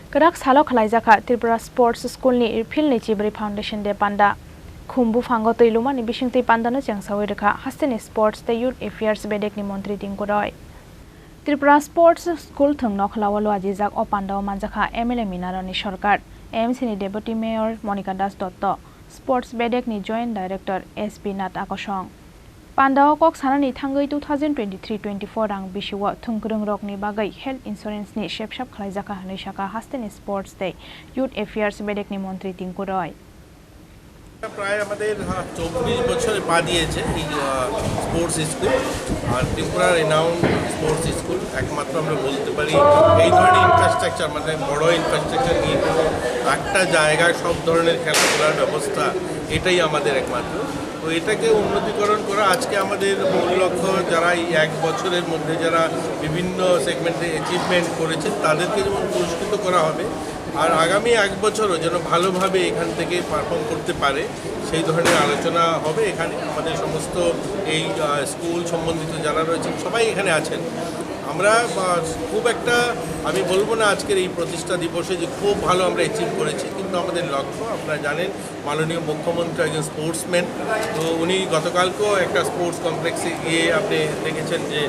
Kraksalo Khlaijakha Tripura Sports Schoolni Philnwichibwrwi Foundation de Panda Khumbu Phango Toilumani Bishingtei Pandano Changsawi Rekha Hasteni Sports the Youth Affairs Bedekni Montri Tingkoroi Tripura Sports School Thungnok Lawalo Ajizak o Panda o Manjakha MLA Minaroni Sarkar AMC ni Deputy Mayor Monica Das Dotto Sports Bedekni Joint Director SB Nat Akosong Panda o kok sanani thangai 2023-24 rang bisiwa thungkrung rokni bagai health insurance ni shepshap Khlaijakha Khlaijakha Hasteni Sports Day Youth Affairs Bedekni Montri Tingkoroi প্রায় আমাদের 24 বছরে পা দিয়েছে এই sports school আর Tripura renowned sports school একমাত্র আমরা বলতে পারি এই ধরনের ইনফ্রাস্ট্রাকচার মানে বড় ইনফ্রাস্ট্রাকচার নিয়ে একটা জায়গায় সব ধরনের খেলাধুলার ব্যবস্থা এটাই আমাদের একমাত্র তো এটাকে উন্নতিকরণ করা আজকে আমাদের মূল লক্ষ্য যারা এই এক বছরের মধ্যে যারা বিভিন্ন সেগমেন্টে অ্যাচিভমেন্ট করেছেন তাদেরকে যেমন পুরস্কৃত করা হবে আর আগামী এক বছরও যেন ভালোভাবে এখান থেকে পারফর্ম করতে পারে সেই ধরনের আলোচনা হবে এখানে আমাদের সমস্ত এই স্কুল সম্বন্ধিত যারা রয়েছেন সবাই এখানে আছেন আমরা খুব একটা আমি বলবো না আজকের এই প্রতিষ্ঠা দিবসে যে খুব ভালো আমরা অ্যাচিভ করেছি কিন্তু আমাদের লক্ষ্য আপনারা জানেন মাননীয় মুখ্যমন্ত্রী একজন স্পোর্টসম্যান তো উনি গতকালকেও একটা স্পোর্টস কমপ্লেক্সে গিয়ে আপনি দেখেছেন যে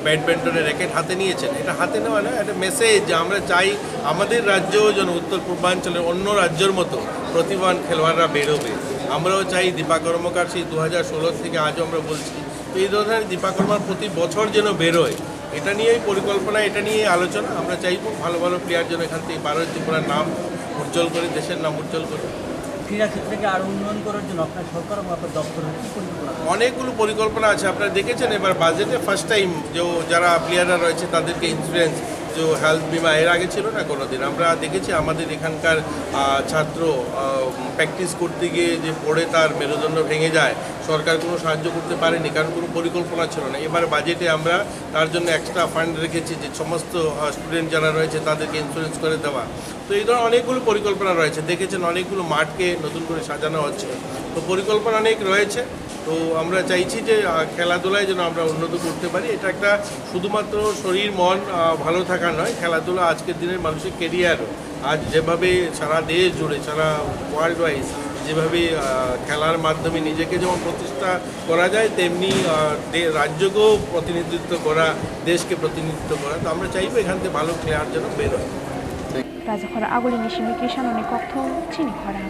ব্যাডমিন্টনের র্যাকেট হাতে নিয়েছেন এটা হাতে নেওয়া না একটা মেসেজ যে আমরা চাই আমাদের রাজ্যও যেন উত্তর পূর্বাঞ্চলের অন্য রাজ্যের মতো প্রতিভাবান খেলোয়াড়রা বেরোবে আমরাও চাই দীপা কর্মকার সেই 2016 থেকে আজও আমরা বলছি তো এই ধরনের দীপা কর্মার প্রতি বছর যেন বেরোয় এটা নিয়েই পরিকল্পনা এটা নিয়েই আলোচনা আমরা চাইব ভালো ভালো প্লেয়ার যেন এখান থেকে ভারত ত্রিপুরার নাম উজ্জ্বল করে দেশের নাম উজ্জ্বল করে ক্রীড়া ক্ষেত্রকে আরও উন্নয়ন করার জন্য আপনার সরকার এবং আপনার দপ্তরের কী পরিকল্পনা অনেকগুলো পরিকল্পনা আছে আপনারা দেখেছেন এবার বাজেটে ফার্স্ট টাইম যে যারা প্লেয়াররা রয়েছে তাদেরকে ইন্স্যুরেন্স যে হেলথ বিমা এর আগে ছিল না কোনোদিন আমরা দেখেছি আমাদের এখানকার ছাত্র প্র্যাকটিস করতে গিয়ে যে পড়ে তার মেরুদণ্ড ভেঙে যায় সরকার কোনো সাহায্য করতে পারেনি কারণ কোনো পরিকল্পনা ছিল না এবার বাজেটে আমরা তার জন্য এক্সট্রা ফান্ড রেখেছি যে সমস্ত স্টুডেন্ট যারা রয়েছে তাদেরকে ইন্স্যুরেন্স করে দেওয়া তো এই ধরনের অনেকগুলো পরিকল্পনা রয়েছে দেখেছেন অনেকগুলো মাঠকে নতুন করে সাজানো হচ্ছে তো পরিকল্পনা অনেক রয়েছে তো আমরা চাইছি যে খেলাধুলায় যেন আমরা উন্নত করতে পারি এটা একটা শুধুমাত্র শরীর মন ভালো থাকা নয় খেলাধুলা আজকের দিনের মানুষের কেরিয়ারও আজ যেভাবে সারা দেশ জুড়ে সারা ওয়ার্ল্ড ওয়াইজ যেভাবে খেলার মাধ্যমে নিজেকে যেমন প্রতিষ্ঠা করা যায় তেমনি রাজ্যকেও প্রতিনিধিত্ব করা দেশকে প্রতিনিধিত্ব করা তো আমরা চাইবো এখান থেকে ভালো প্লেয়ার যেন বেরোয় রাজা খরা আগলি নিশিমি কিষাননি কক্ষ চিনি খরাং